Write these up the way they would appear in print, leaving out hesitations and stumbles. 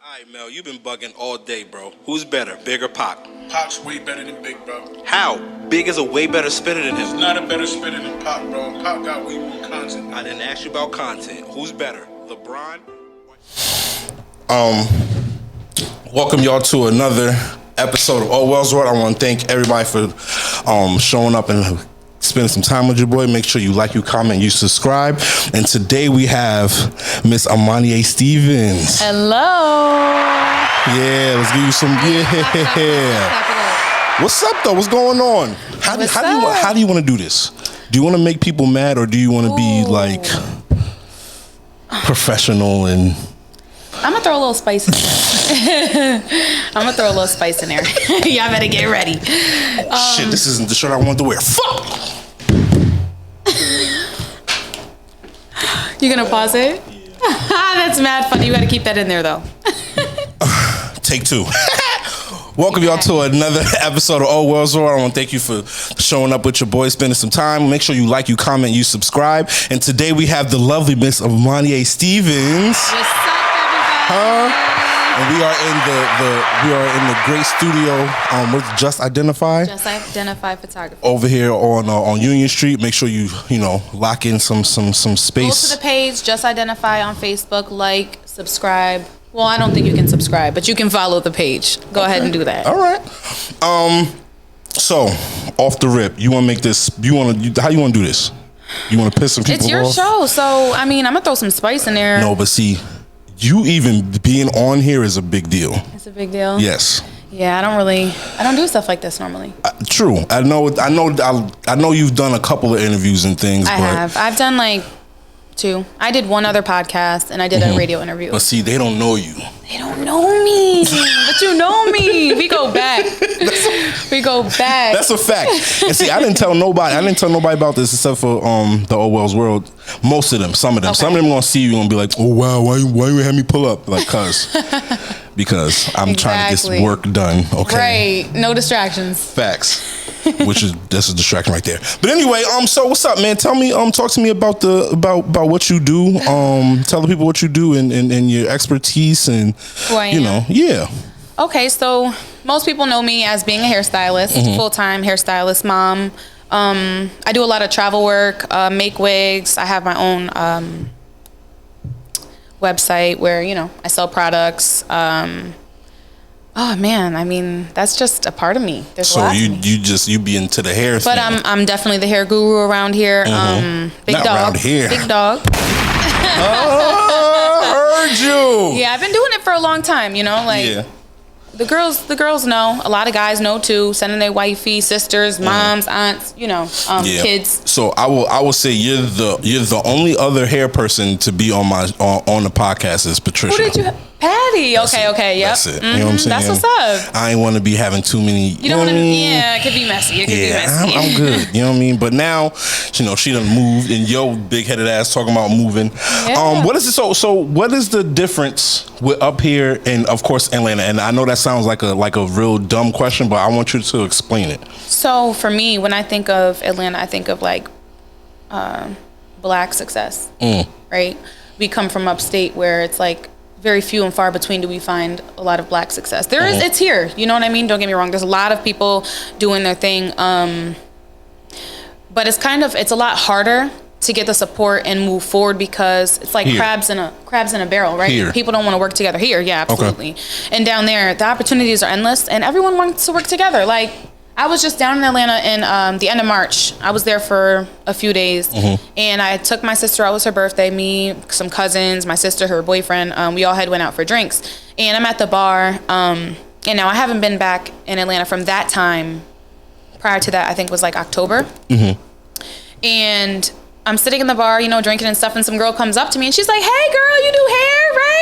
Alright, Mel, you've been bugging all day, bro. Who's better, Big or Pac? Pac's way better than Big, bro. How? Big is a way better spitter than He's him. not a better spitter than Pac, bro. Pac got way more content. I didn't ask you about content. Who's better, LeBron? Welcome y'all to another episode of Oh Well's World. I want to thank everybody for showing up and spending some time with your boy. Make sure you like, you comment, you subscribe. And today we have Miss Imaniyeh Stevens. Hello. Yeah, let's give you some. Yeah. What's up though? What's going on? How do you want to do this? Do you want to make people mad, or do you want to be like professional and? I'm gonna throw a little spice in there. Y'all better get ready. Shit, this isn't the shirt I wanted to wear. Fuck. You gonna pause it? That's mad funny. You gotta keep that in there though. Take two. Welcome y'all to another episode of Oh Well's World. I want to thank you for showing up with your boy, spending some time. Make sure you like, you comment, you subscribe. And today we have the lovely Miss Imaniyeh Stevens. What's up, everybody? And we are in the great studio with Just Identify. Just Identify Photography. Over here on Union Street. Make sure you lock in some space. Go to the page, Just Identify on Facebook. Like, subscribe. Well, I don't think you can subscribe, but you can follow the page. Go ahead and do that. All right. So off the rip, you want to make this? How you want to do this? You want to piss some people off? It's your show, so I mean, I'm gonna throw some spice in there. No, but see, you even being on here is a big deal. It's a big deal. Yes. Yeah, I don't do stuff like this normally. True. I know you've done a couple of interviews and things. I've done like 2. I did one other podcast and I did a radio interview. But see, they don't know you. They don't know me, but you know me. We go back. That's a fact. And see, I didn't tell nobody about this except for the Oh Well's World. Most of them, some of them. Okay. Some of them gonna see you and be like, "Oh wow, why you have me pull up?" Like, because I'm trying to get some work done. Okay. Right. No distractions. Facts. That's a distraction right there. But anyway, so what's up, man? Tell me, talk to me about what you do. Tell the people what you do and your expertise and Who I am. Yeah. Okay, so most people know me as being a hairstylist, full-time hairstylist, mom. I do a lot of travel work, make wigs. I have my own website where I sell products. Oh man, I mean that's just a part of me. There's a lot to me. you be into the hair thing. But I'm definitely the hair guru around here. Big Not dog. around here. Big dog. Oh, I heard you. Yeah, I've been doing it for a long time. Yeah. The girls know. A lot of guys know too. Sending their wifey, sisters, moms, aunts, kids. So I will say you're the only other hair person to be on the podcast is Patricia. Who did you? Patty. Okay. Yep. That's it. You know what I'm saying? That's what's up. I ain't want to be having too many. You don't want to. Yeah, it could be messy. I'm good. You know what I mean? But now, she done moved, and yo, big headed ass talking about moving. Yeah. What is it? So what is the difference with up here and of course Atlanta? And I know that sounds like a real dumb question, but I want you to explain it. So for me, when I think of Atlanta, I think of like Black success. Right? We come from upstate where it's like very few and far between do we find a lot of Black success. It's here. You know what I mean? Don't get me wrong. There's a lot of people doing their thing. But it's a lot harder to get the support and move forward because it's like crabs in a barrel, right? Here. People don't want to work together here. Yeah, absolutely. Okay. And down there, the opportunities are endless and everyone wants to work together. Like I was just down in Atlanta in the end of March. I was there for a few days, and I took my sister out. It was her birthday. Me, some cousins, my sister, her boyfriend. We all went out for drinks, and I'm at the bar. And now I haven't been back in Atlanta from that time. Prior to that, I think was like October. And I'm sitting in the bar, drinking and stuff, and some girl comes up to me and she's like, "Hey girl, you do hair, right?"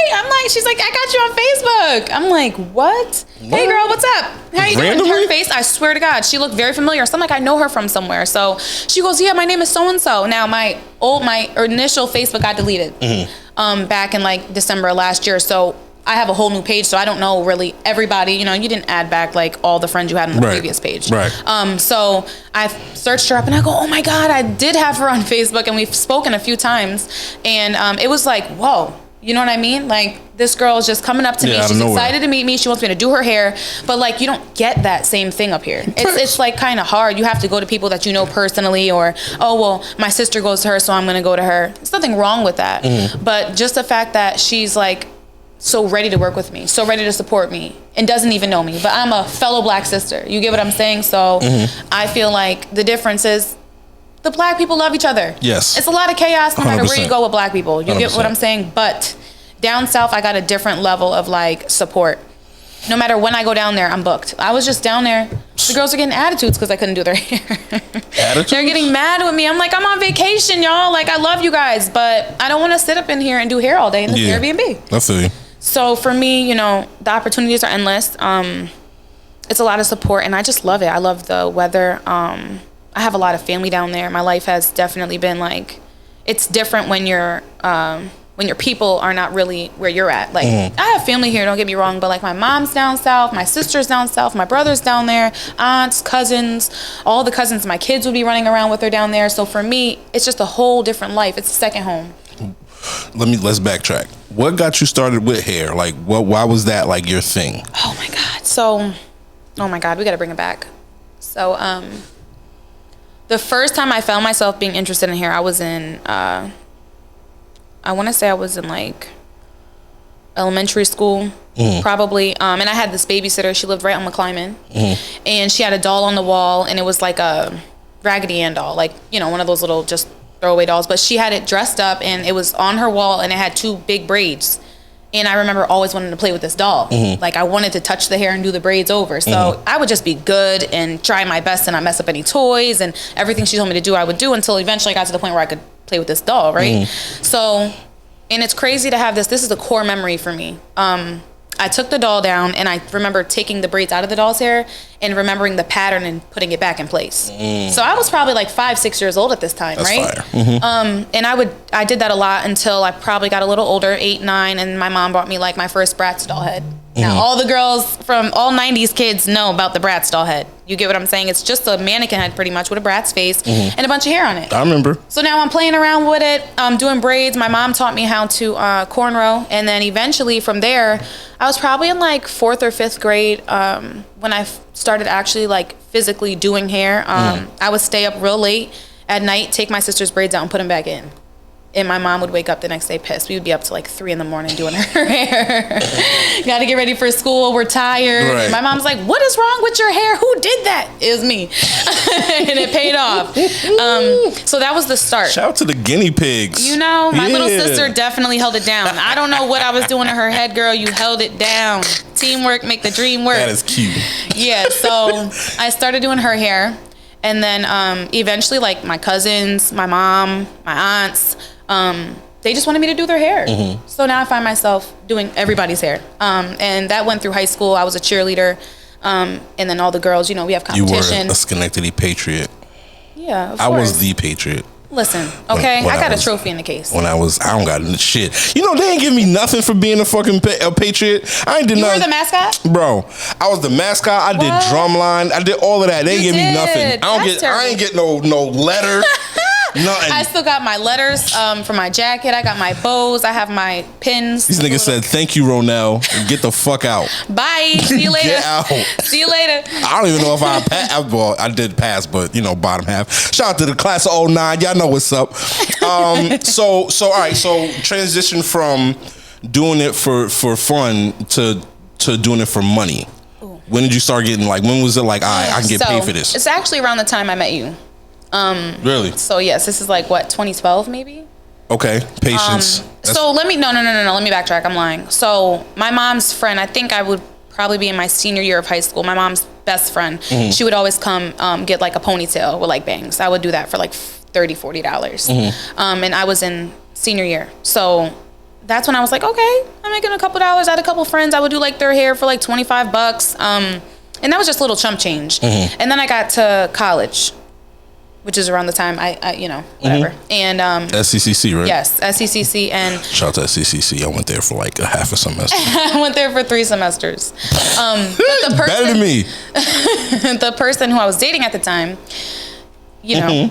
She's like, "I got you on Facebook." I'm like, "What? Hey girl, what's up? How you doing?" Her face, I swear to God, she looked very familiar. So I'm like, I know her from somewhere. So she goes, "Yeah, my name is so-and-so." Now my initial Facebook got deleted back in like December of last year. So I have a whole new page, so I don't know really everybody. You didn't add back like all the friends you had on the previous page. Right. So I searched her up and I go, "Oh my God, I did have her on Facebook," and we've spoken a few times. And it was like, whoa. You know what I mean? Like, this girl is just coming up to me. She's excited to meet me. She wants me to do her hair. But, like, you don't get that same thing up here. It's like, kind of hard. You have to go to people that you know personally, or, oh, well, my sister goes to her, so I'm going to go to her. There's nothing wrong with that. But just the fact that she's, like, so ready to work with me, so ready to support me, and doesn't even know me. But I'm a fellow black sister. You get what I'm saying? So I feel like the difference is the black people love each other. Yes. It's a lot of chaos no matter 100%. where you go with black people. You 100%. Get what I'm saying? But down south, I got a different level of like support. No matter when I go down there, I'm booked. I was just down there. The girls are getting attitudes because I couldn't do their hair. Attitudes? They're getting mad with me. I'm like, I'm on vacation, y'all. Like, I love you guys, but I don't want to sit up in here and do hair all day in this Airbnb. I feel you. So for me, you know, the opportunities are endless. It's a lot of support, and I just love it. I love the weather. I have a lot of family down there. My life has definitely been like, it's different when your people are not really where you're at. Like, I have family here, don't get me wrong, but like my mom's down south, my sister's down south, my brother's down there, aunts, cousins, all the cousins my kids would be running around with her down there. So for me, it's just a whole different life. It's a second home. Let's backtrack. What got you started with hair? Like, why was that like your thing? Oh my God. So, oh my God, we got to bring it back. So, the first time I found myself being interested in hair, I was in, I want to say I was in like elementary school, probably. And I had this babysitter. She lived right on McClyman. And she had a doll on the wall, and it was like a Raggedy Ann doll, like, you know, one of those little just throwaway dolls. But she had it dressed up, and it was on her wall, and it had two big braids. And I remember always wanting to play with this doll. Like, I wanted to touch the hair and do the braids over. So I would just be good and try my best and not mess up any toys, and everything she told me to do, I would do, until eventually I got to the point where I could play with this doll, right? So, and it's crazy to have this. This is a core memory for me. I took the doll down, and I remember taking the braids out of the doll's hair and remembering the pattern and putting it back in place. So I was probably like 5-6 years old at this time. That's right? Fire. And I did that a lot until I probably got a little older, 8, 9, and my mom bought me like my first Bratz doll head. Now, all the girls from all 90s kids know about the Bratz doll head. You get what I'm saying? It's just a mannequin head pretty much with a Bratz face and a bunch of hair on it. I remember. So now I'm playing around with it, doing braids. My mom taught me how to cornrow. And then eventually from there, I was probably in like 4th or 5th grade when I started actually like physically doing hair. I would stay up real late at night, take my sister's braids out and put them back in. And my mom would wake up the next day pissed. We would be up to like 3 a.m. doing her hair. Got to get ready for school. We're tired. Right. My mom's like, "What is wrong with your hair? Who did that?" It was me. And it paid off. So that was the start. Shout out to the guinea pigs. You know, my little sister definitely held it down. I don't know what I was doing to her head, girl. You held it down. Teamwork make the dream work. That is cute. Yeah, so I started doing her hair. And then eventually, like, my cousins, my mom, my aunts, they just wanted me to do their hair. So now I find myself doing everybody's hair. And that went through high school. I was a cheerleader. And then all the girls, you know, we have competition. You were a Schenectady Patriot. Yeah, of I course. was the Patriot. Listen, okay, I got a trophy in the case. I don't got shit. You know, they ain't give me nothing for being a fucking Patriot. I ain't did nothing. You were the mascot? Bro, I was the mascot. I did drumline. I did all of that. They ain't give me nothing. I ain't get no letter. Nothing. I still got my letters for my jacket. I got my bows. I have my pins. These niggas said, "Thank you, Ronell. Get the fuck out. Bye. See you later. Get out. See you later." I don't even know if I passed. Well, I did pass, but you know, bottom half. Shout out to the class of 09. Y'all know what's up. So all right. So transition from doing it for fun to doing it for money. Ooh. When did you start getting like? When was it like, I can get paid for this? It's actually around the time I met you. Really? So yes, this is like what, 2012 maybe? Okay, patience. So let me let me backtrack. I'm lying. So my mom's friend, I think I would probably be in my senior year of high school. My mom's best friend, she would always come get like a ponytail with like bangs. I would do that for like $30-$40. And I was in senior year, so that's when I was like, okay, I'm making a couple dollars. I had a couple friends. I would do like their hair for like $25. And that was just a little chump change. And then I got to college, which is around the time I you know, whatever. And SCCC, right? Yes, SCCC. And shout out to SCCC. I went there for like a half a semester. I went there for 3 semesters. But the person, better than me. The person who I was dating at the time, you know,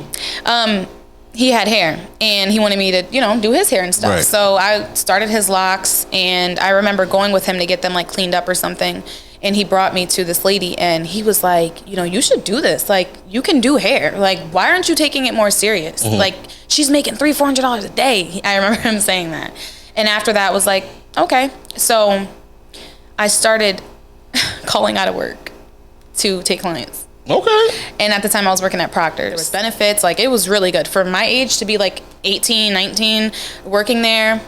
he had hair and he wanted me to, do his hair and stuff. Right. So I started his locks, and I remember going with him to get them like cleaned up or something. And he brought me to this lady, and he was like, you should do this. Like, you can do hair. Like, why aren't you taking it more serious? Like, she's making $300-$400 a day. I remember him saying that. And after that was like, okay. So I started calling out of work to take clients. Okay. And at the time I was working at Proctor's. There was benefits. Like, it was really good. For my age to be like 18, 19, working there,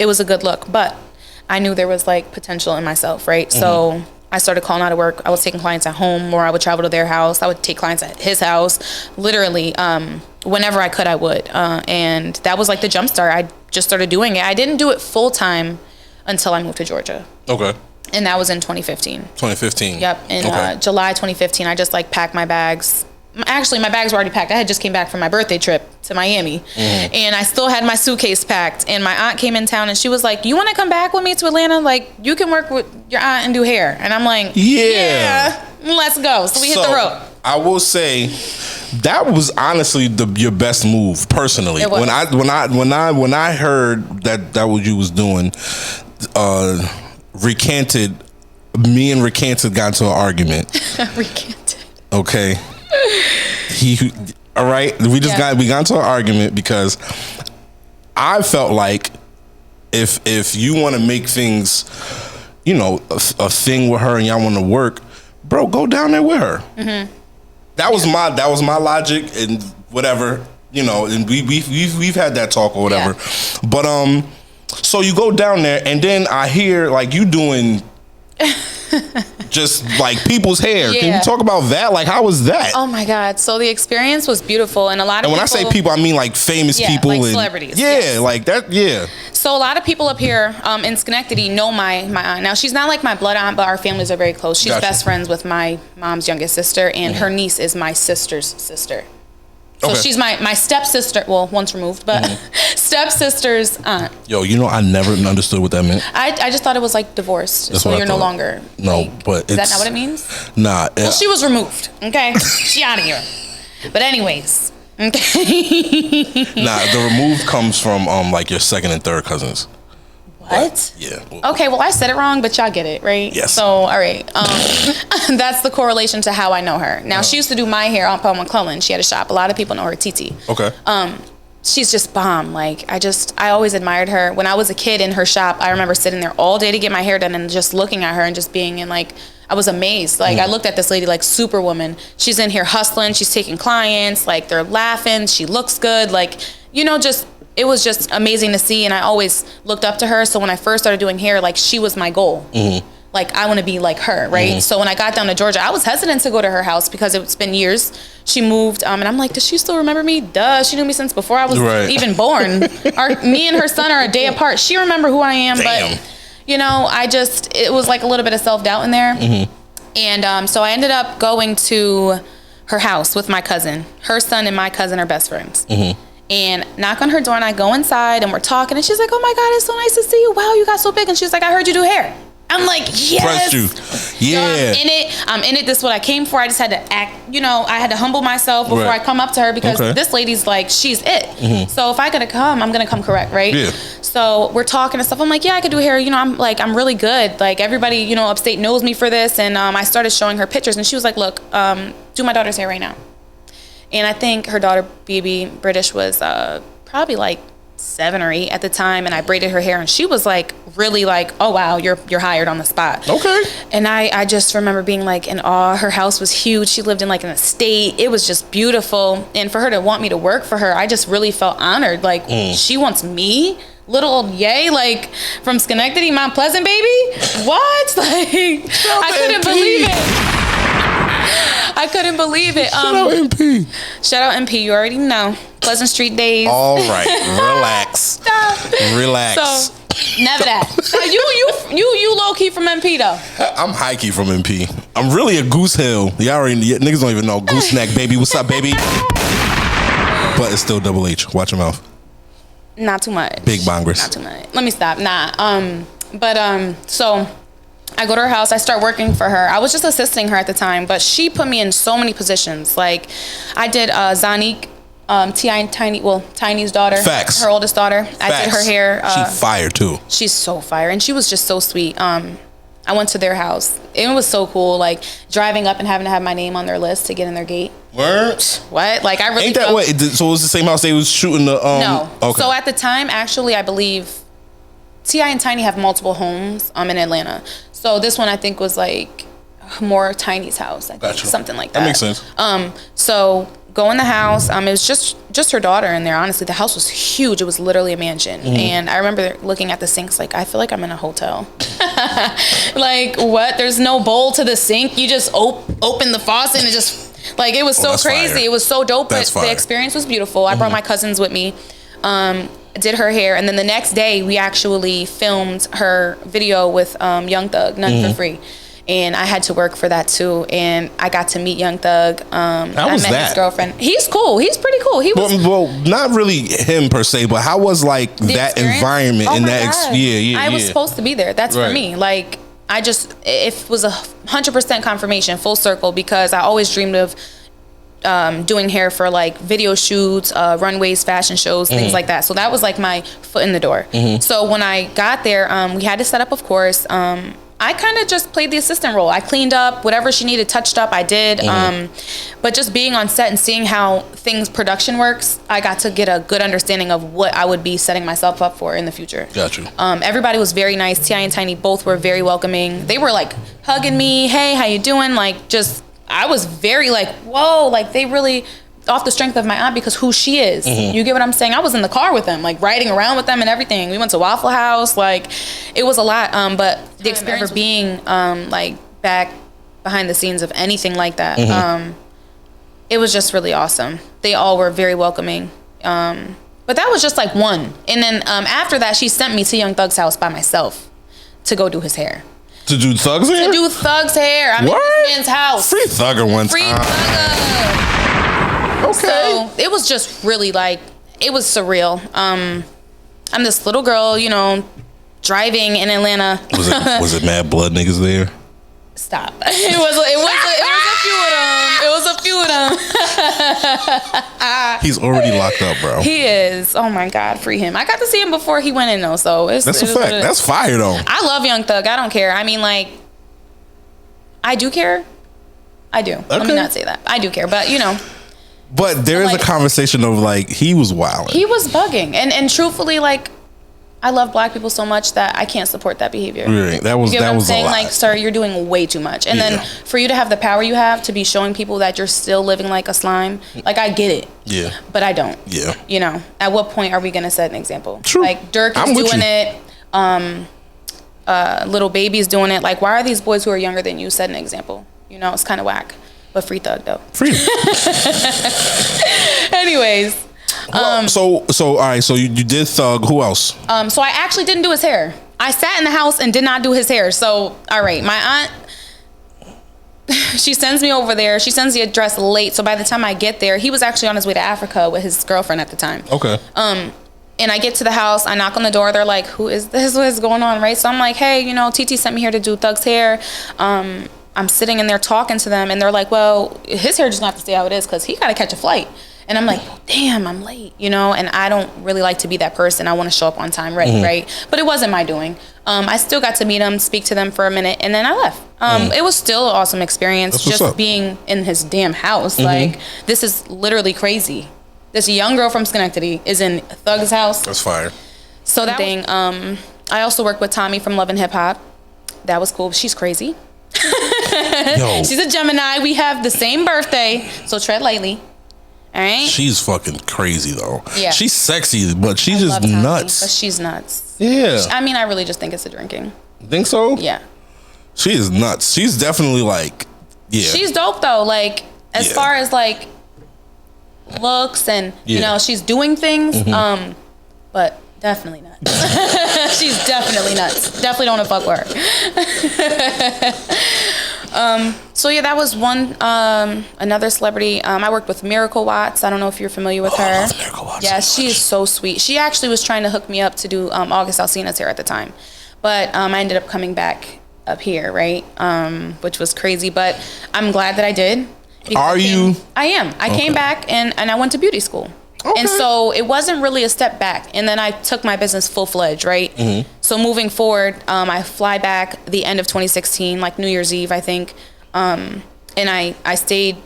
it was a good look. But I knew there was like potential in myself, right? So I started calling out of work. I was taking clients at home, or I would travel to their house. I would take clients at his house. Literally, whenever I could, I would. And that was like the jump start. I just started doing it. I didn't do it full time until I moved to Georgia. Okay. And that was in 2015. 2015. Yep. In July 2015, I just like packed my bags. Actually, my bags were already packed. I had just came back from my birthday trip to Miami. And I still had my suitcase packed. And my aunt came in town, and she was like, you want to come back with me to Atlanta? Like, you can work with your aunt and do hair. And I'm like, yeah, let's go. So we hit the road. I will say that was honestly your best move personally. It was. When I heard that what you was doing, me and Recanted got into an argument. Recanted. Okay. All right. We got into an argument because I felt like if you want to make things, a thing with her and y'all want to work, bro, go down there with her. That was my logic and whatever, and we've had that talk or whatever. Yeah. But so you go down there, and then I hear like you doing just like people's hair. Yeah. Can you talk about that? Like, how was that? Oh my God. So the experience was beautiful. And a lot of when I say people, I mean like famous people. Like and celebrities. Yeah, yes. like that, yeah. So a lot of people up here in Schenectady know my aunt. Now, she's not like my blood aunt, but our families are very close. She's best friends with my mom's youngest sister, and her niece is my sister's sister. So she's my stepsister, well, once removed, but stepsister's aunt. Yo, I never understood what that meant. I just thought it was like divorced. That's so what you're no longer. No, like, but is that not what it means? Nah. Well, she was removed. Okay, she out of here. But anyways, okay. Nah, the removed comes from like your second and third cousins. What? Yeah. Okay, well, I said it wrong, but y'all get it, right? Yes. So, all right. That's the correlation to how I know her. Now, she used to do my hair on Paul McClellan. She had a shop. A lot of people know her, Titi. Okay. She's just bomb. Like, I always admired her. When I was a kid in her shop, I remember sitting there all day to get my hair done and just looking at her and just being in, like, I was amazed. Like, I looked at this lady like superwoman. She's in here hustling. She's taking clients. Like, they're laughing. She looks good. Like, it was just amazing to see, and I always looked up to her. So when I first started doing hair, like, she was my goal. Like, I want to be like her, right? So when I got down to Georgia, I was hesitant to go to her house because it's been years. She moved, and I'm like, does she still remember me? Duh, she knew me since before I was even born. Me and her son are a day apart. She remember who I am, but it was like a little bit of self-doubt in there. And so I ended up going to her house with my cousin. Her son and my cousin are best friends. And knock on her door, and I go inside, and we're talking, and she's like, oh my God, it's so nice to see you. Wow, you got so big. And she's like, I heard you do hair. I'm like, yes. Pressed you. Yeah. I'm in it. This is what I came for. I just had to act, I had to humble myself before I come up to her because this lady's like, she's it. So if I gotta come, I'm gonna come correct, right? Yeah. So we're talking and stuff. I'm like, yeah, I could do hair. I'm really good. Like, everybody, upstate knows me for this. And I started showing her pictures, and she was like, look, do my daughter's hair right now. And I think her daughter, BB, British, was probably like 7 or 8 at the time, and I braided her hair, and she was like really like, oh wow, you're hired on the spot. Okay. And I just remember being like in awe. Her house was huge. She lived in like an estate. It was just beautiful. And for her to want me to work for her, I just really felt honored. Like, she wants me, little old Yay, like from Schenectady, Mount Pleasant, baby. What? Like, I couldn't believe it. I couldn't believe it. Shout out MP. Shout out MP. You already know. Pleasant Street days. All right. Relax. Stop. Relax. So, never that. You low key from MP though. I'm high key from MP. I'm really a Goose Hill. Niggas don't even know. Goose Neck, baby. What's up, baby? But it's still Double H. Watch your mouth. Not too much. Big bongers. Not too much. Let me stop. Nah. So I go to her house. I start working for her. I was just assisting her at the time, but she put me in so many positions. Like, I did Zanique Tiny's daughter. Facts. Her oldest daughter. Facts. I did her hair. She fire too. She's so fire, and she was just so sweet. I went to their house. It was so cool, like driving up and having to have my name on their list to get in their gate. Word? What? Like I really ain't that what? So it was the same house they was shooting the. No. Okay. So at the time, actually, I believe T.I. and Tiny have multiple homes in Atlanta. So this one I think was like more Tiny's house. I think, Gotcha. something like that. That makes sense. So go in the house. It was just her daughter in there. Honestly, the house was huge. It was literally a mansion. And I remember looking at the sinks like, I feel like I'm in a hotel. Like what? There's no bowl to the sink. You just open the faucet and it just like it was so crazy. Fire. It was so dope. That's but fire. the experience was beautiful. I brought my cousins with me. Did her hair, and then the next day we actually filmed her video with Young Thug, None for Free. And I had to work for that too. And I got to meet Young Thug. How was I met that? his girlfriend. He's cool. He's pretty cool. He was Well, not really him per se, but how was like that experience? environment Oh and my that God. yeah. I was supposed to be there. That's Right. for me. Like it was 100% confirmation, full circle, because I always dreamed of doing hair for like video shoots, runways, fashion shows, things like that. So that was like my foot in the door. So when I got there, we had to set up, of course. I kind of just played the assistant role. I cleaned up whatever she needed touched up. I did. But just being on set and seeing how production works, I got to get a good understanding of what I would be setting myself up for in the future. Got you. Everybody was very nice. T.I. and Tiny both were very welcoming. They were like hugging me. Hey, how you doing? Like just, I was very like, whoa, like they really, off the strength of my aunt, because who she is. You get what I'm saying? I was in the car with them, like riding around with them and everything. We went to Waffle House. Like it was a lot. But the experience of being like back behind the scenes of anything like that, it was just really awesome. They all were very welcoming. But that was just like one. And then after that, she sent me to Young Thug's house by myself to go do his hair. To do Thug's hair? To do Thug's hair. I'm in this man's house. Free Thugger one Free time. Thugger. Okay. So it was just really like, it was surreal. I'm this little girl, you know, driving in Atlanta. Was it mad blood niggas there? Stop. It was a few of them. He's already locked up, bro. He is. Oh my God, free him. I got to see him before he went in though, so That's a fact. That's fire though. I love Young Thug. I don't care. I mean, like, I do care. I do. Let me not say that. I do care, but you know. But there is a conversation of like he was wild. He was bugging, and truthfully, like, I love black people so much that I can't support that behavior. Right. That was You get what I'm saying? a lot. Like, sir, you're doing way too much. And then for you to have the power you have to be showing people that you're still living like a slime, like I get it. Yeah. But I don't. Yeah. You know, at what point are we gonna set an example? True. Like Dirk is I'm with doing you. it. Little Baby's doing it. Like, why are these boys who are younger than you setting an example? You know, it's kind of whack. But free Thug though. Free. Anyways. So all right. So you did Thug. Who else? So I actually didn't do his hair. I sat in the house and did not do his hair. So, all right, my aunt, she sends me over there. She sends the address late. So by the time I get there, he was actually on his way to Africa with his girlfriend at the time. Okay. And I get to the house, I knock on the door. They're like, who is this? What is going on, right? So I'm like, hey, you know, TT sent me here to do Thug's hair. I'm sitting in there talking to them, and they're like, well, his hair just gonna have to stay how it is because he got to catch a flight. And I'm like, well, damn, I'm late, you know? And I don't really like to be that person. I want to show up on time, ready, right? But it wasn't my doing. I still got to meet him, speak to them for a minute, and then I left. It was still an awesome experience. That's what's just up. being in his damn house. Like, this is literally crazy. This young girl from Schenectady is in Thug's house. That's fire. So that thing. I also worked with Tommy from Love and Hip Hop. That was cool. She's crazy. Yo. She's a Gemini. We have the same birthday, so tread lightly. All right. She's fucking crazy though. Yeah. She's sexy, but she's Love just Tommy, nuts. But she's nuts. Yeah. I mean, I really just think it's the drinking. Think so? Yeah. She is nuts. She's definitely like, yeah. She's dope though. Like as Yeah. far as like looks and you Yeah. know she's doing things. But definitely nuts. She's definitely nuts. Definitely don't want to fuck with her. So yeah, that was one. Another celebrity. I worked with Miracle Watts. I don't know if you're familiar with her. I love Miracle Watts Yeah, so she much. is so sweet. She actually was trying to hook me up to do August Alsina's hair at the time, but I ended up coming back up here, right? Which was crazy, but I'm glad that I did. because Are you? I am. I came back and I went to beauty school. And so it wasn't really a step back. And then I took my business full-fledged, right? Mm-hmm. So moving forward, I fly back the end of 2016, like New Year's Eve, I think. And I stayed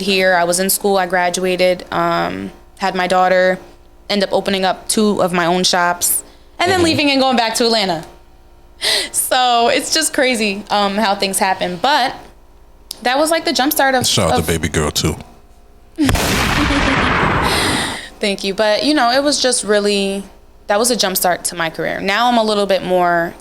here. I was in school. I graduated, had my daughter, end up opening up 2 of my own shops, and then leaving and going back to Atlanta. So it's just crazy how things happen. But that was like the jumpstart of... Shout out to baby girl, too. Thank you. But, you know, it was just really... That was a jumpstart to my career. Now I'm a little bit more...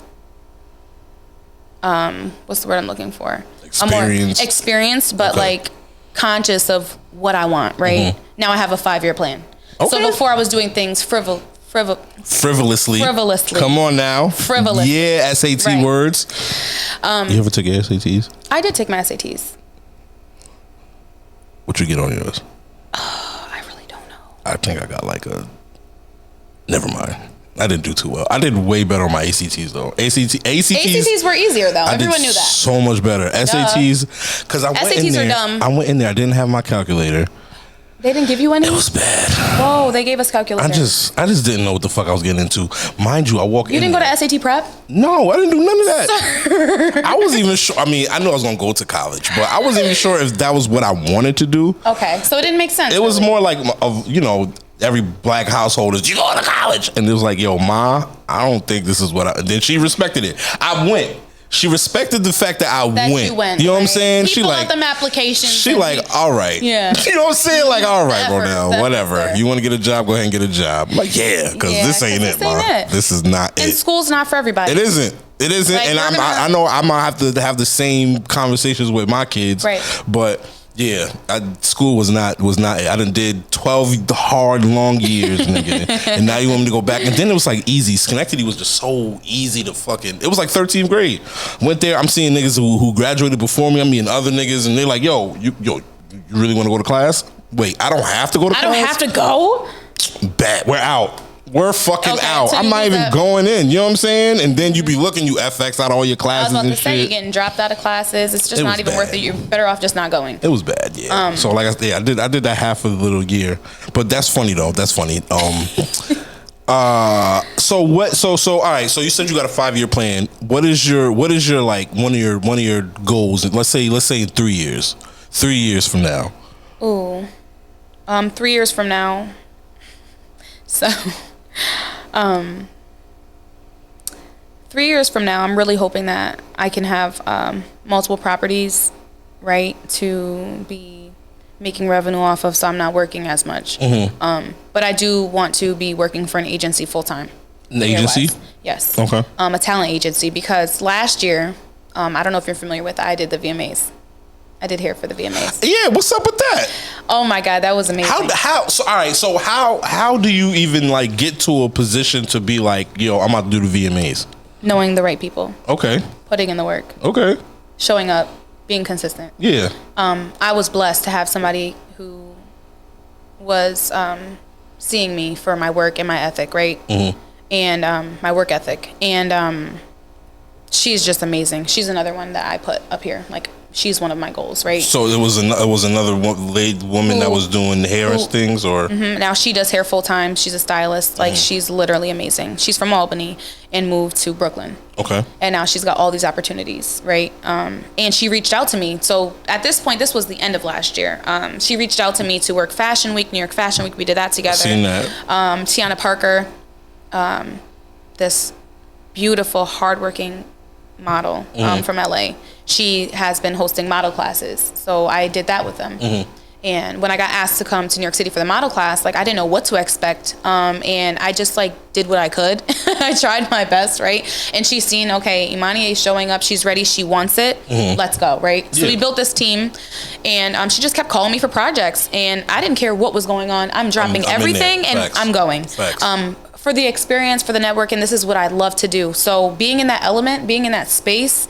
what's the word I'm looking for? I'm more experienced, but like conscious of what I want, right? Mm-hmm. Now I have a 5-year plan. Okay. So before I was doing things frivolously. Come on now. Frivolous. Yeah, SAT words. You ever took your SATs? I did take my SATs. What you get on yours? I really don't know. I think I got like a... Never mind. I didn't do too well. I did way better on my ACTs though. ACTs were easier though. Everyone knew that. So much better. SATs, because I went in there. SATs are dumb. I went in there. I didn't have my calculator. They didn't give you any? It was bad. Whoa, they gave us calculators. I just didn't know what the fuck I was getting into. Mind you, I walk in. You didn't go to SAT prep? No, I didn't do none of that. I wasn't even sure. I mean, I knew I was going to go to college, but I wasn't even sure if that was what I wanted to do. Okay, so it didn't make sense. It was more like, you know, every black household is, you going to college? And it was like, yo, Ma, I don't think this is what I... Then she respected it. I went. She respected the fact that I went. You know what I'm saying? She like them applications. She like, all right. Yeah. You know what I'm saying? Like, all right, bro. Now, whatever. You want to get a job? Go ahead and get a job. I'm like, yeah, because this ain't it, Ma. This is not it. And school's not for everybody. It isn't. It isn't. Like, and I know I might have to have the same conversations with my kids. Right. But yeah, school was not. I done did 12 hard, long years, nigga, and now you want me to go back. And then it was like easy. Schenectady was just so easy to fucking. It was like 13th grade. Went there. I'm seeing niggas who graduated before me. I'm meeting other niggas, and they're like, yo, you really want to go to class? Wait, I don't have to go to class. I don't have to go. Bet we're out. We're fucking out. I'm not even going in. You know what I'm saying? And then you be looking, you FX out all your classes and shit. I was about to say, you're getting dropped out of classes. It's just not even worth it. You're better off just not going. It was bad, yeah. So like I said, I did that half of the little year. But that's funny though. That's funny. So all right, so you said you got a 5-year plan. What is your like one of your goals? Let's say in 3 years. 3 years from now. Ooh. 3 years from now. So 3 years from now, I'm really hoping that I can have multiple properties, right, to be making revenue off of, so I'm not working as much. Mm-hmm. But I do want to be working for an agency full time. An agency? Yes. Okay. A talent agency, because last year, I don't know if you're familiar with it, I did the VMAs. I did hair for the VMAs. Yeah, what's up with that? Oh my God, that was amazing. How do you even like get to a position to be like, yo, I'm about to do the VMAs? Knowing the right people. Okay. Putting in the work. Okay. Showing up, being consistent. Yeah. I was blessed to have somebody who was seeing me for my work and my ethic, right? Mm-hmm. And my work ethic. And she's just amazing. She's another one that I put up here. Like, she's one of my goals, right? So it was another woman that was doing hair and things, or? Mm-hmm. Now she does hair full time. She's a stylist. Like, she's literally amazing. She's from Albany and moved to Brooklyn. Okay. And now she's got all these opportunities, right? And she reached out to me. So at this point, this was the end of last year. She reached out to me to work Fashion Week, New York Fashion Week. We did that together. I've seen that. Tiana Parker, this beautiful, hardworking model from LA. She has been hosting model classes, so I did that with them. Mm-hmm. And when I got asked to come to New York City for the model class, like, I didn't know what to expect, and I just like did what I could. I tried my best, right? And she's seen, okay, Imaniyeh is showing up, she's ready, she wants it, let's go, right? Yeah. So we built this team, and she just kept calling me for projects, and I didn't care what was going on. I'm dropping everything, and I'm going. For the experience, for the network, and this is what I love to do. So being in that element, being in that space,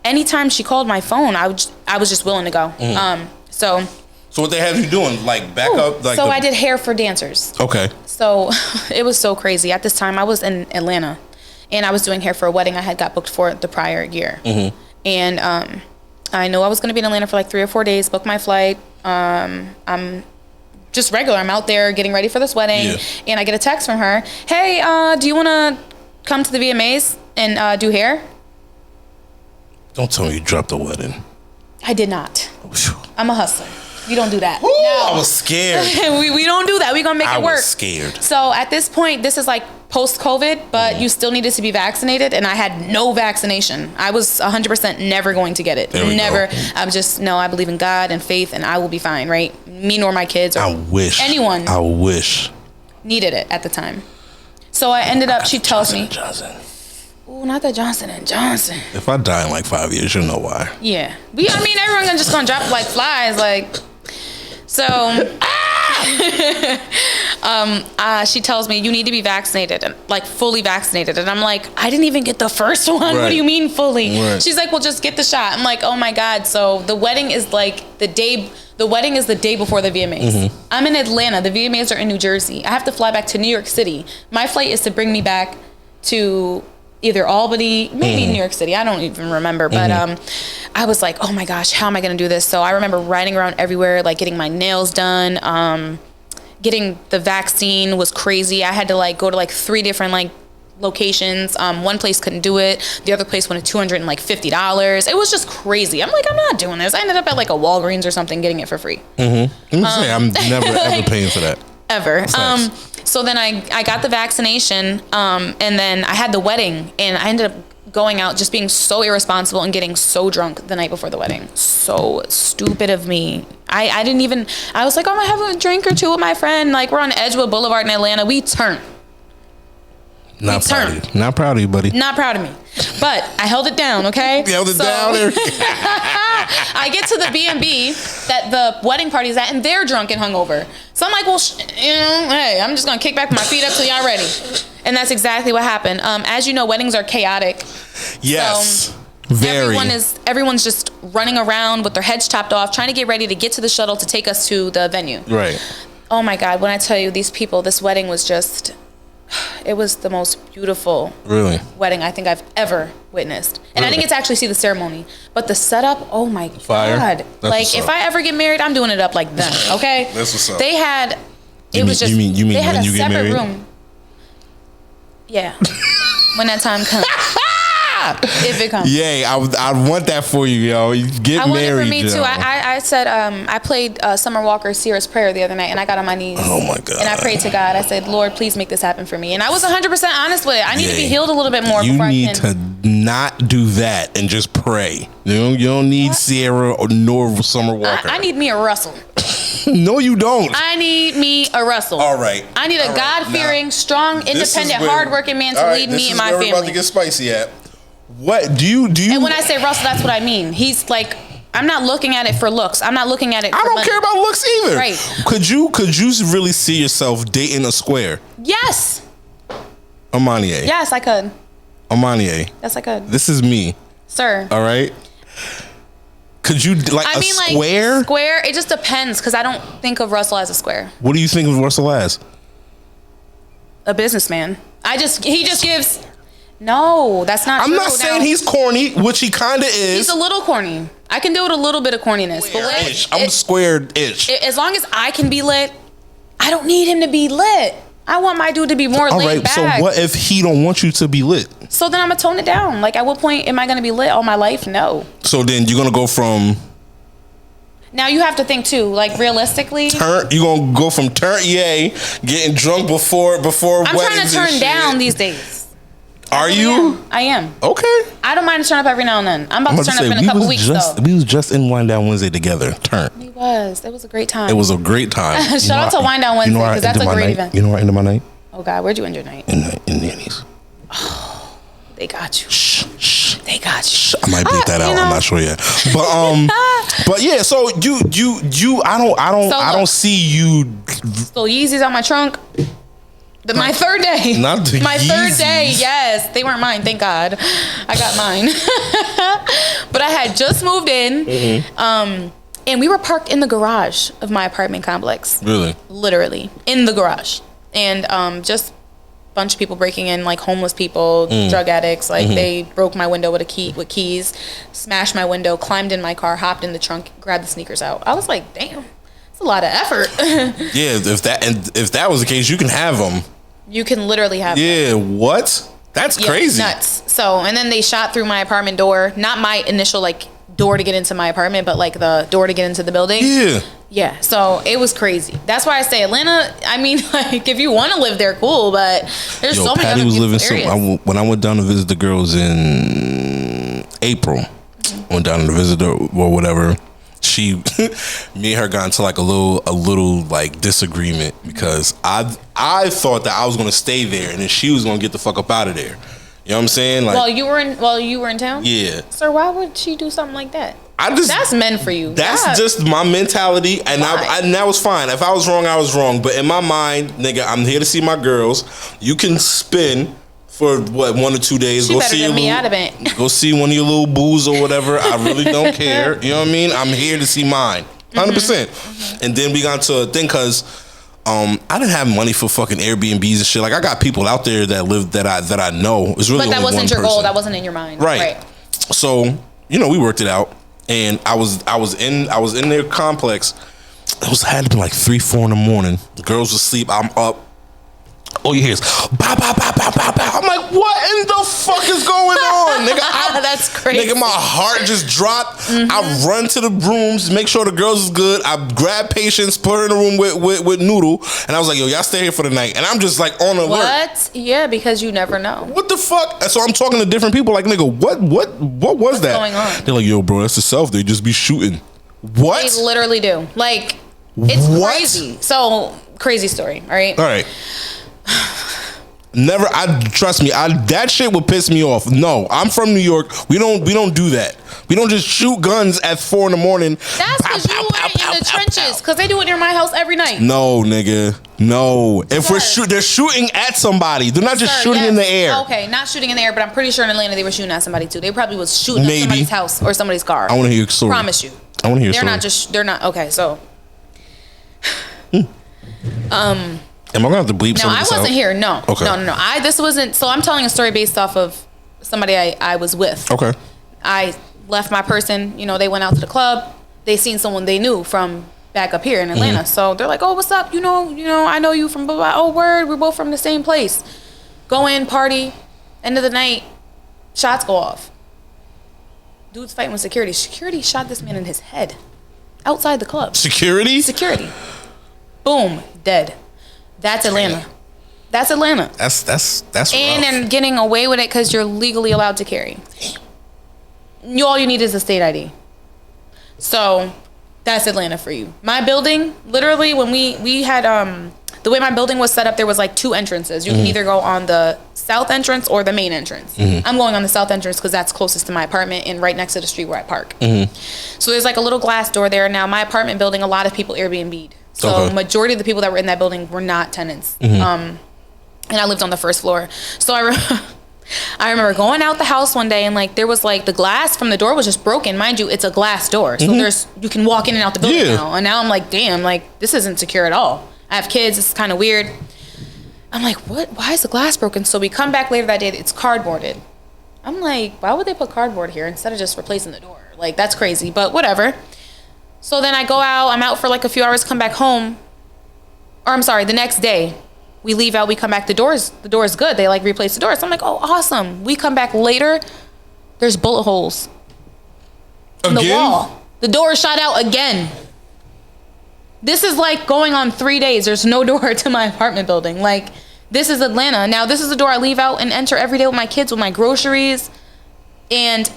anytime she called my phone, I was just willing to go. So what they have you doing? Like backup? Like I did hair for dancers. Okay. So it was so crazy. At this time, I was in Atlanta, and I was doing hair for a wedding I had got booked for the prior year. Mm-hmm. And I knew I was going to be in Atlanta for like 3 or 4 days, booked my flight. I'm just regular. I'm out there getting ready for this wedding, and I get a text from her. Hey, do you want to come to the VMAs and do hair? Don't tell me you dropped the wedding. I did not. I'm a hustler. We don't do that. Ooh, no. I was scared. we don't do that. We gonna make it work. I was scared. So at this point, this is like post-COVID, but you still needed to be vaccinated, and I had no vaccination. I was 100% never going to get it. Never. I'm just, no, I believe in God and faith, and I will be fine, right? Me nor my kids or anyone. I wish. Needed it at the time. So I ended up, she tells me. Johnson. Ooh, not the Johnson & Johnson. If I die in like 5 years, you'll know why. Yeah. I mean, everyone's just gonna drop like flies, like. So, she tells me you need to be vaccinated, and like fully vaccinated. And I'm like, I didn't even get the first one. Right. What do you mean fully? Right. She's like, well, just get the shot. I'm like, oh my God. So the wedding is like the day before the VMAs. Mm-hmm. I'm in Atlanta. The VMAs are in New Jersey. I have to fly back to New York City. My flight is to bring me back to either Albany, maybe New York City. I don't even remember. But I was like, oh my gosh, how am I going to do this? So I remember riding around everywhere, like getting my nails done. Getting the vaccine was crazy. I had to like go to like 3 different like locations. One place couldn't do it. The other place wanted $250. It was just crazy. I'm like, I'm not doing this. I ended up at like a Walgreens or something getting it for free. I'm never ever paying for that. Ever. So then I got the vaccination, and then I had the wedding, and I ended up going out just being so irresponsible and getting so drunk the night before the wedding. So stupid of me. I didn't even, I was like, oh, I'm gonna have a drink or two with my friend. Like, we're on Edgewood Boulevard in Atlanta. We turned. Not proud of you. Not proud of you, buddy. Not proud of me. But I held it down, okay? You held it down. I get to the B&B that the wedding party's at, and they're drunk and hungover. So I'm like, well, hey, I'm just going to kick back with my feet up till y'all ready. And that's exactly what happened. As you know, weddings are chaotic. Yes. So very. Everyone's just running around with their heads chopped off, trying to get ready to get to the shuttle to take us to the venue. Right. Oh, my God. When I tell you, these people, this wedding was just... It was the most beautiful wedding I think I've ever witnessed. And I didn't get to actually see the ceremony. But the setup, oh my God. Like, if I ever get married, I'm doing it up like them, okay? That's what's up. They had, you mean they had when a you get separate married? room. Yeah. When that time comes. If it comes. Yay, I want that for you, yo. Get married. I want it for me too. I said, I played Summer Walker's Sierra's Prayer the other night, and I got on my knees. Oh my God. And I prayed to God. I said, Lord, please make this happen for me. And I was 100% honest with it. I need to be healed a little bit more before I can. You need to not do that and just pray. You don't need Sierra nor Summer Walker. I need me a Russell. No, you don't. I need me a Russell. All right. I need a God-fearing, strong, independent, hardworking man to lead me and my family. We're about to get spicy at. What do you? And when I say Russell, that's what I mean. He's like, I'm not looking at it for looks. I'm not looking at it for I don't money. care about looks either. Right. Could you really see yourself dating a square? Yes. Imaniyeh. Yes, I could. Imaniyeh. Yes, I could. This is me. Sir. All right. Could you square? Like, square, it just depends, because I don't think of Russell as a square. What do you think of Russell as? A businessman. He just gives... No, that's not true. I'm not saying he's corny, which he kind of is. He's a little corny. I can do with a little bit of corniness. But I'm squared-ish. As long as I can be lit, I don't need him to be lit. I want my dude to be more laid back. So what if he don't want you to be lit? So then I'm going to tone it down. Like, at what point am I going to be lit all my life? No. So then you're going to go from... Now you have to think too, like realistically. You're going to go from getting drunk before I'm trying to turn down these days. Are you? I am. Okay. I don't mind to turn up every now and then. I'm about to turn up in a couple weeks though. We was just in Wind Down Wednesday together. Turn. It was a great time. It was a great time. Shout out to Wind Down Wednesday, because that's a great event. You know where I ended my night? Oh God, where'd you end your night? In Nanny's. Oh, they got you. Shh. They got you. Shh. I might bleep that out. I'm not sure yet. But yeah. So you. I don't see you. So Yeezys out my trunk. My third day. Not the My Yeezys. third day, yes. They weren't mine, thank God. I got mine. But I had just moved in. Mm-hmm. And we were parked in the garage of my apartment complex. Really? Literally. In the garage. And just a bunch of people breaking in, like homeless people, drug addicts. Like they broke my window with keys, smashed my window, climbed in my car, hopped in the trunk, grabbed the sneakers out. I was like, damn. It's a lot of effort. Yeah, if that was the case, you can have them. You can literally have them. Yeah, what? That's crazy. Nuts. So, and then they shot through my apartment door. Not my initial, like, door to get into my apartment, but, like, the door to get into the building. Yeah. Yeah, so it was crazy. That's why I say Atlanta, I mean, like, if you want to live there, cool, but there's so many Patty other was beautiful living areas. when I went down to visit the girls in April, went down to visit her or whatever, me and her got into like a little like disagreement because I thought that I was gonna stay there and then she was gonna get the fuck up out of there. You know what I'm saying? Like, while you were in town? Yeah. Sir, why would she do something like that? That's men for you. That's just my mentality, and and that was fine. If I was wrong, I was wrong. But in my mind, nigga, I'm here to see my girls. You can spin for what 1 or 2 days. She better get me out of it. Go see one of your little boos or whatever. I really don't care. You know what I mean? I'm here to see mine, 100%. And then we got to a thing because I didn't have money for fucking Airbnbs and shit. Like I got people out there that live that I know. It's really but that only wasn't one your person. goal. That wasn't in your mind. Right. So we worked it out. And I was in their complex. Had to be like 3-4 in the morning. The girls were asleep. I'm up. All you hear is bow, bow, bow, bow, bow, bow. I'm like, what in the fuck is going on, nigga? That's crazy. Nigga, my heart just dropped. I run to the rooms, make sure the girls is good. I grab Patience, put her in the room with Noodle, and I was like, yo, y'all stay here for the night. And I'm just like on alert. What? Yeah, because you never know. What the fuck? So I'm talking to different people like, nigga, what was that? What's going on? They're like, yo, bro, that's the South. They just be shooting. What? They literally do. Like, it's What? crazy. So, crazy story, all right? All right. Never. Trust me. That shit would piss me off. No, I'm from New York. We don't do that. We don't just shoot guns at 4 in the morning. That's because you weren't in the trenches. Because they do it near my house every night. No, nigga. No. If they're shooting at somebody. They're not just shooting in the air. Okay, not shooting in the air, but I'm pretty sure in Atlanta they were shooting at somebody too. They probably was shooting at somebody's house or somebody's car. I want to hear your story. Promise you. I want to hear your story. They're not. Okay, so. Am I gonna have to bleep No, I wasn't here. No. Okay. No. This wasn't. So I'm telling a story based off of somebody I was with. Okay. I left my person. They went out to the club. They seen someone they knew from back up here in Atlanta. So they're like, "Oh, what's up? I know you from blah, blah. Oh, word. We're both from the same place." Go in, party. End of the night, shots go off. Dude's fighting with security. Security shot this man in his head outside the club. Security. Boom, dead. That's Atlanta. That's Atlanta. That's and rough. they're getting away with it because you're legally allowed to carry. All you need is a state ID. So that's Atlanta for you. My building, literally, when we had the way my building was set up, there was like 2 entrances. You can either go on the south entrance or the main entrance. I'm going on the south entrance because that's closest to my apartment and right next to the street where I park. So there's like a little glass door there. Now my apartment building, a lot of people Airbnb'd. So majority of the people that were in that building were not tenants. And I lived on the first floor. So I remember going out the house one day and like there was like the glass from the door was just broken. Mind you, it's a glass door. So you can walk in and out the building now. And now I'm like, damn, like this isn't secure at all. I have kids, it's kind of weird. I'm like, what? Why is the glass broken? So we come back later that day, it's cardboarded. I'm like, why would they put cardboard here instead of just replacing the door? Like that's crazy, but whatever. So then I go out, I'm out for like a few hours, come back home. Or I'm sorry, the next day, we leave out, we come back, the door's good. They like replace the door. So I'm like, oh, awesome. We come back later, there's bullet holes in the wall. The door is shot out again. This is like going on 3 days. There's no door to my apartment building. Like, this is Atlanta. Now, this is the door I leave out and enter every day with my kids, with my groceries. And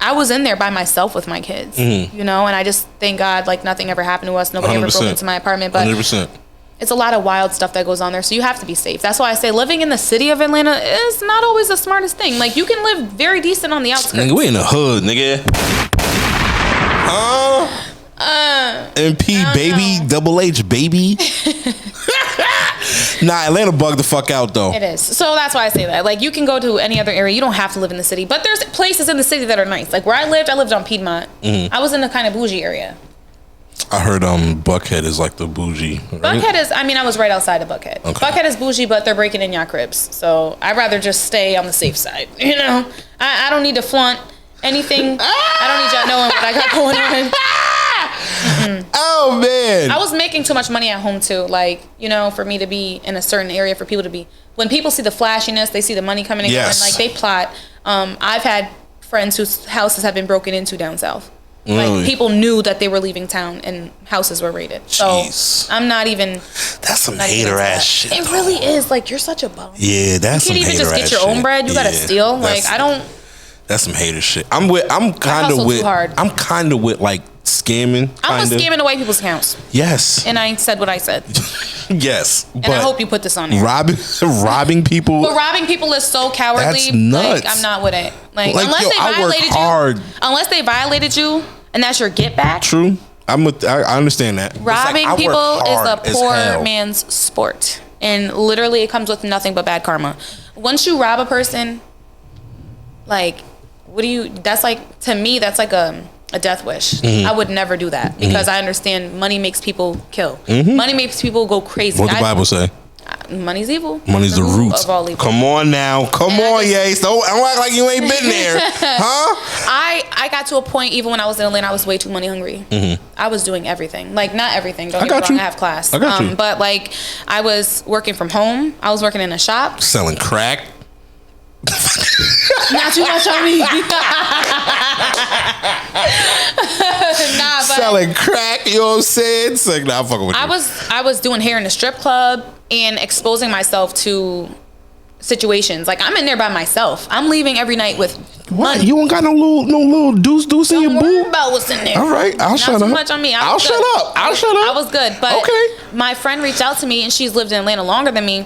I was in there by myself with my kids, and I just thank God, like, nothing ever happened to us. Nobody 100%. Ever broke into my apartment. But 100%. It's a lot of wild stuff that goes on there, so you have to be safe. That's why I say living in the city of Atlanta is not always the smartest thing. Like, you can live very decent on the outskirts. Nigga, we in the hood, nigga. MP, baby, know. Double H, baby. Nah, Atlanta bugged the fuck out, though. It is. So that's why I say that. Like, you can go to any other area. You don't have to live in the city. But there's places in the city that are nice. Like, where I lived on Piedmont. I was in the kind of bougie area. I heard Buckhead is like the bougie. Right? Buckhead is, I was right outside of Buckhead. Okay. Buckhead is bougie, but they're breaking in your cribs. So I'd rather just stay on the safe side. I don't need to flaunt anything. I don't need y'all knowing what I got going on. Oh man. I was making too much money at home too. Like, you know, for me to be in a certain area, for people to be, when people see the flashiness, they see the money coming in, Yes. and like they plot. I've had friends whose houses have been broken into down south. Really? Like people knew that they were leaving town and houses were raided. Jeez. So I'm not even. That's some not even hater into ass that. shit. It really is. Like, you're such a bum. Yeah, that's You some can't even hater just get ass your own shit. bread. You gotta Yeah, steal. Like, that's- I don't. That's some hater shit. I'm kind hustle of with. too hard. I'm kind of with like scamming. I'm kinda. scamming away people's accounts. Yes. And I said what I said. Yes. And I hope you put this on here. robbing people. But robbing people is so cowardly. That's nuts. Like, I'm not with it. Like Like, yo, I work hard. Unless they violated you, and that's your get back. True. I understand that. It's like, Robbing I work people is hard a as poor hell. man's sport, and literally it comes with nothing but bad karma. Once you rob a person, like, what do you? That's like, to me, that's like a death wish. Mm-hmm. I would never do that because I understand money makes people kill. Money makes people go crazy. What the Bible say? Money's evil. Money's the root of all evil. Come on now. Come And I on, just- Yates. Don't act like you ain't been there. Huh? I got to a point, even when I was in Atlanta, I was way too money hungry. I was doing everything. Like, not everything. Don't I get me got wrong, you. I have class. I got you. But, like, I was working from home. I was working in a shop. Selling crack. Not too much on me. Nah, but Selling crack. You know what I'm saying? It's like, nah, I'm fucking with you. I was doing hair in a strip club and exposing myself to situations. Like, I'm in there by myself. I'm leaving every night with What? money. You don't got no little deuce in your Don't worry boo? about what's in there. All right, I'll Not shut too up. much on me. I'll shut up. I'll shut up. I was good, but Okay. my friend reached out to me, and she's lived in Atlanta longer than me,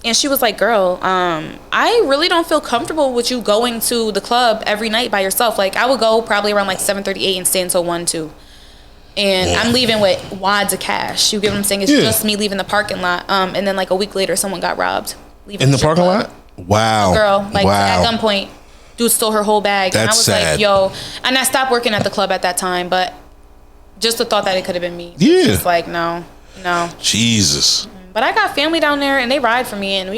and she was like, "Girl, I really don't feel comfortable with you going to the club every night by yourself. Like, I would go probably around like 7:38 and stay until 1, 2." And I'm leaving with wads of cash. You get what I'm saying? It's Yeah. just me leaving the parking lot. And then like a week later, someone got robbed. Leaving In the strip parking club. lot? Wow. Girl, like, wow. at gunpoint, dude stole her whole bag. And I That's was sad. like, yo. And I stopped working at the club at that time, but just the thought that it could have been me. Yeah. It's like, no. Jesus. But I got family down there, and they ride for me, and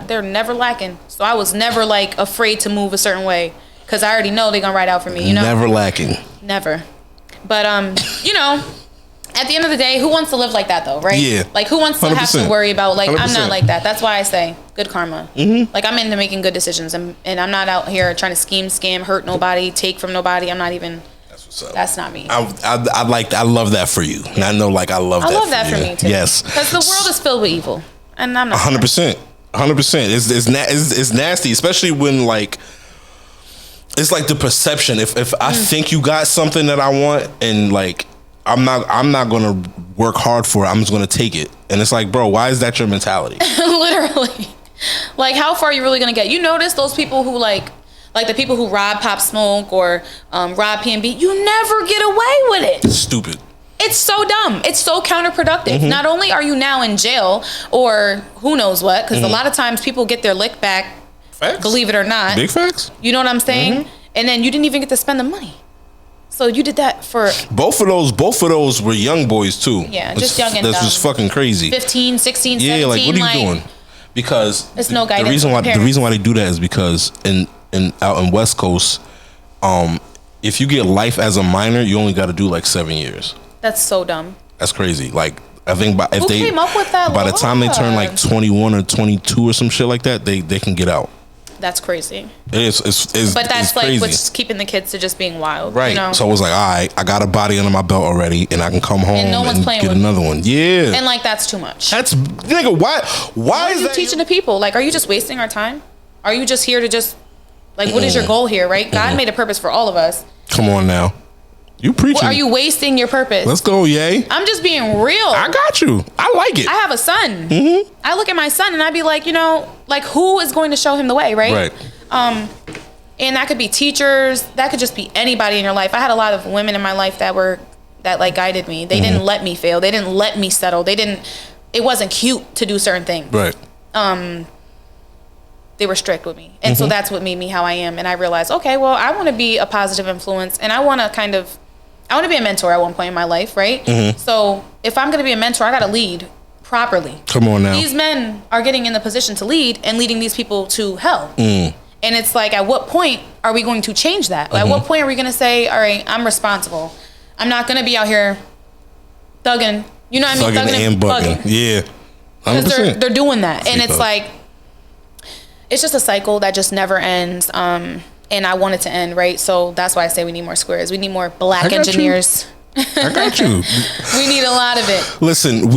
they're never lacking. So I was never like afraid to move a certain way, because I already know they're gonna ride out for me, you know? Never lacking. Never. But you know, at the end of the day, who wants to live like that though, right? Yeah. Like, who wants to have 100%. to worry about, like, I'm 100%. not like that. That's why I say good karma. Like, I'm into making good decisions, and I'm not out here trying to scheme, scam, hurt nobody, take from nobody. I'm not even. That's what's up. That's not me. I love that for you. And I know, like, I love that for you. me too. Yes. Because the world is filled with evil, and I'm not. 100%. 100%. It's nasty, especially when, like, it's like the perception. If I think you got something that I want, and like I'm not gonna work hard for it, I'm just gonna take it. And it's like, bro, why is that your mentality? Literally. Like, how far are you really gonna get? You notice those people who like the people who rob Pop Smoke or rob P&B, you never get away with it. Stupid. It's so dumb. It's so counterproductive. Mm-hmm. Not only are you now in jail or who knows what, because a lot of times people get their lick back, Facts. believe it or not. Big facts. You know what I'm saying? And then you didn't even get to spend the money. So you did that for Both of those were young boys too. Yeah, just young and That's dumb. just fucking crazy. 15, 16, Yeah, 17. like, what are you doing? Because It's no the guidance reason why from parents. they do that is because out in West Coast, if you get life as a minor, you only got to do like 7 years. That's so dumb. That's crazy. Like, I think Who came up with that by the time they turn law? like 21 or 22 or some shit like that, they can get out. That's crazy. It's But that's it's like crazy. what's keeping the kids to just being wild. Right. You know? So I was like, all right, I got a body under my belt already, and I can come home And no one's and playing get with another one. Yeah. And like, that's too much. That's, nigga, why What is are you that teaching the people? Like, are you just wasting our time? Are you just here to just, like, what is your goal here, right? God made a purpose for all of us. Come on now. You preaching. Are you wasting your purpose? Let's go, yay. I'm just being real. I got you. I like it. I have a son. I look at my son and I'd be like, you know, like, who is going to show him the way, right? Right. And that could be teachers. That could just be anybody in your life. I had a lot of women in my life that like guided me. They didn't let me fail. They didn't let me settle. It wasn't cute to do certain things. Right. They were strict with me. And so that's what made me how I am. And I realized, okay, well, I want to be a positive influence, and I want to be a mentor at one point in my life, right? So if I'm going to be a mentor, I got to lead properly. Come on now. These men are getting in the position to lead and leading these people to hell. And it's like, at what point are we going to change that? At what point are we going to say, all right, I'm responsible. I'm not going to be out here thugging. You know what I mean? Thugging and bugging. Yeah. Because they're doing that. And it's like, it's just a cycle that just never ends. And I want it to end, right? So that's why I say we need more squares. We need more black engineers. I got you. We need a lot of it. Listen,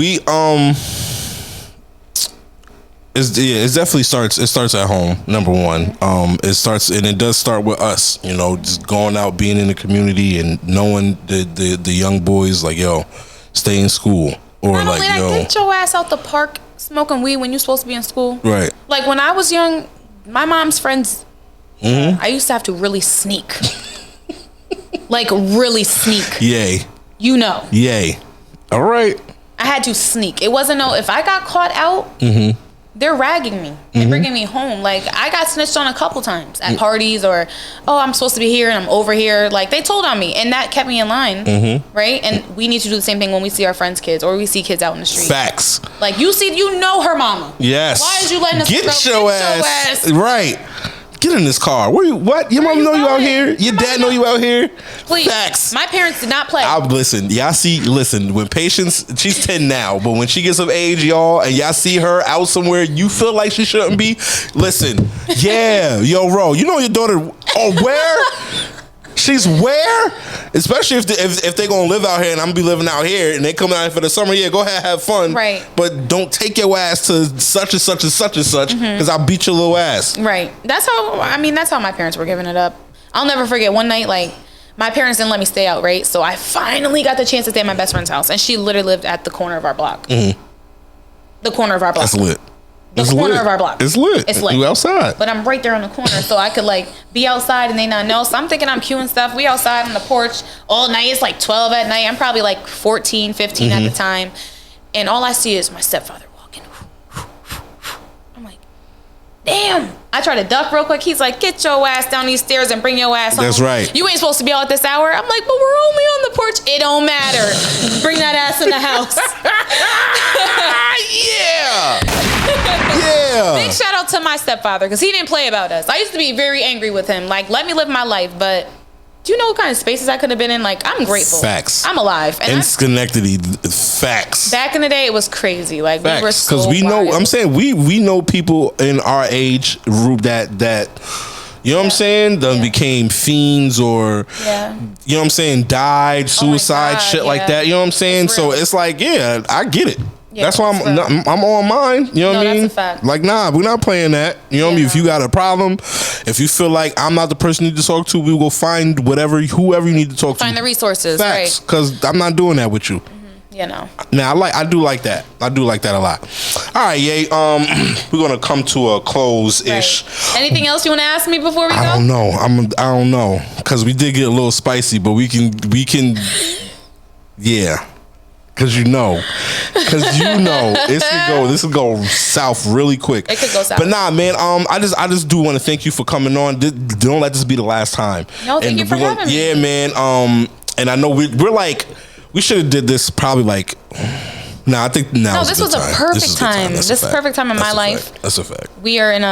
it definitely starts. It starts at home. Number one, it does start with us. You know, just going out, being in the community, and knowing the young boys like, yo, stay in school, or Not like, only yo, get your ass out the park smoking weed when you're supposed to be in school. Right. Like when I was young, my mom's friends, I used to have to really sneak. Like really sneak. Yay. You know. Yay. All right. I had to sneak. It wasn't if I got caught out, they're ragging me. They're bringing me home. Like I got snitched on a couple times at parties, or I'm supposed to be here and I'm over here. Like they told on me, and that kept me in line, right? And we need to do the same thing when we see our friends' kids or we see kids out in the street. Facts. Like you know her mama. Yes. Why is you letting us get your ass right? Get in this car. What? Your mom know you out here? Your dad know you out here? Please. Facts. My parents did not play. Listen, when Patience, she's 10 now, but when she gets of age, y'all, and y'all see her out somewhere you feel like she shouldn't be, listen, yeah, yo, bro, you know your daughter, where? She's where? Especially if they gonna live out here and I'm gonna be living out here and they coming out here for the summer, yeah, go ahead, have fun. Right. But don't take your ass to such and such and such and such, because I'll beat your little ass. Right. That's how my parents were giving it up. I'll never forget one night, like, my parents didn't let me stay out, right? So I finally got the chance to stay at my best friend's house, and she literally lived at the corner of our block. The corner of our block. That's lit. The corner of our block. It's lit. It's lit. You outside. But I'm right there in the corner, so I could like be outside and they not know. So I'm thinking I'm queuing stuff. We outside on the porch all night. It's like 12 at night. I'm probably like 14, 15 at the time. And all I see is my stepfather walking. I'm like, damn. I try to duck real quick. He's like, get your ass down these stairs and bring your ass home. That's right. You ain't supposed to be out at this hour. I'm like, but we're only on the porch. It don't matter. Bring that ass in the house. Yeah. Big shout out to my stepfather, because he didn't play about us. I used to be very angry with him. Like, let me live my life. But do you know what kind of spaces I could have been in? Like, I'm grateful. Facts. I'm alive. And Schenectady, facts. Back in the day, it was crazy. Like, facts. we were so we know. wild. I'm saying we know people in our age group that you know what I'm saying? Became fiends or, you know what I'm saying? Died, suicide, shit like that. You know what I'm saying? So it's like, yeah, I get it. Yeah, that's why I'm on mine. You know what I mean? That's a fact. Like, nah, we're not playing that. You know what I mean? If you got a problem, if you feel like I'm not the person you need to talk to, we will find whoever you need to talk to. Find the resources, facts, right? Because I'm not doing that with you. You know. Now I do like that. I do like that a lot. All right, yay. We're gonna come to a close ish. Right. Anything else you want to ask me before we go? I don't know. I don't know, because we did get a little spicy, but we can. Yeah. Cause you know, this could go south really quick. It could go south. But nah, man. I just do want to thank you for coming on. Don't let this be the last time. No, thank you for having me. Yeah, man. And I know we're like, we should have did this probably like. Nah, I think now. No, this was a perfect time. This is a perfect time in my life. That's a fact. We are in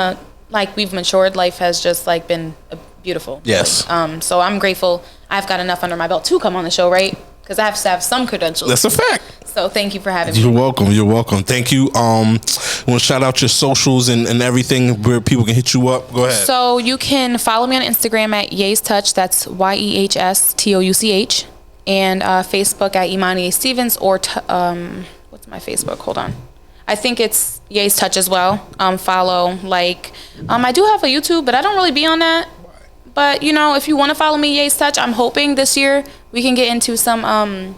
we've matured. Life has just like been beautiful. Yes. So I'm grateful. I've got enough under my belt to come on the show, right? Because I have to have some credentials. That's a fact. So thank you for having me. You're welcome. You're welcome. Thank you. Want to shout out your socials and everything where people can hit you up. Go ahead. So you can follow me on Instagram at Yeh's Touch. That's YEHSTOUCH. And Facebook at Imaniyeh Stevens, or what's my Facebook? Hold on. I think it's Yeh's Touch as well. Follow, like, I do have a YouTube, but I don't really be on that. But, you know, if you want to follow me, Yeh's Touch, I'm hoping this year we can get into some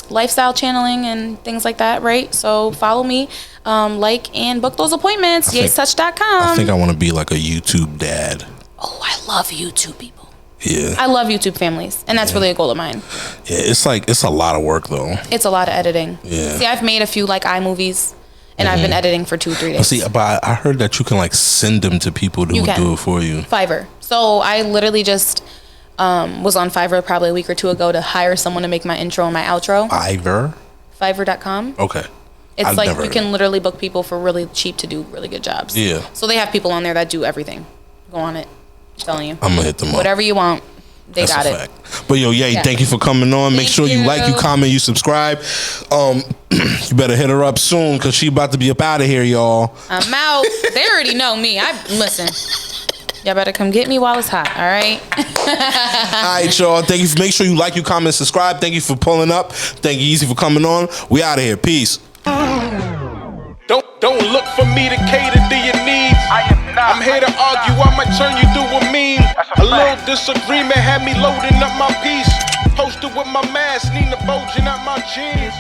lifestyle channeling and things like that, right? So follow me, like, and book those appointments, yehstouch.com. I think I want to be like a YouTube dad. Oh, I love YouTube people. Yeah. I love YouTube families, and that's really a goal of mine. Yeah, it's a lot of work, though. It's a lot of editing. Yeah. See, I've made a few, like, iMovies, and I've been editing for 2-3 days. See, but I heard that you can, like, send them to people who do it for you. Fiverr. So I literally just was on Fiverr probably a week or two ago to hire someone to make my intro and my outro. Fiverr.com. Okay. It's I've like you can literally book people for really cheap to do really good jobs. Yeah. So they have people on there that do everything. Go on it. I'm telling you. I'm going to hit them up. Whatever you want, they got it. Fact. But yo, yeah, thank you for coming on. Make sure you like, you comment, you subscribe. You better hit her up soon because she about to be up out of here, y'all. I'm out. They already know me. Listen. Y'all better come get me while it's hot, all right? All right, y'all. Thank you. Make sure you like, you comment, subscribe. Thank you for pulling up. Thank you, Easy, for coming on. We out of here. Peace. Don't look for me to cater to your needs. I'm here to argue, I might turn you through a meme. A little disagreement had me loading up my piece. Posted with my mask, Nina bulging out my jeans.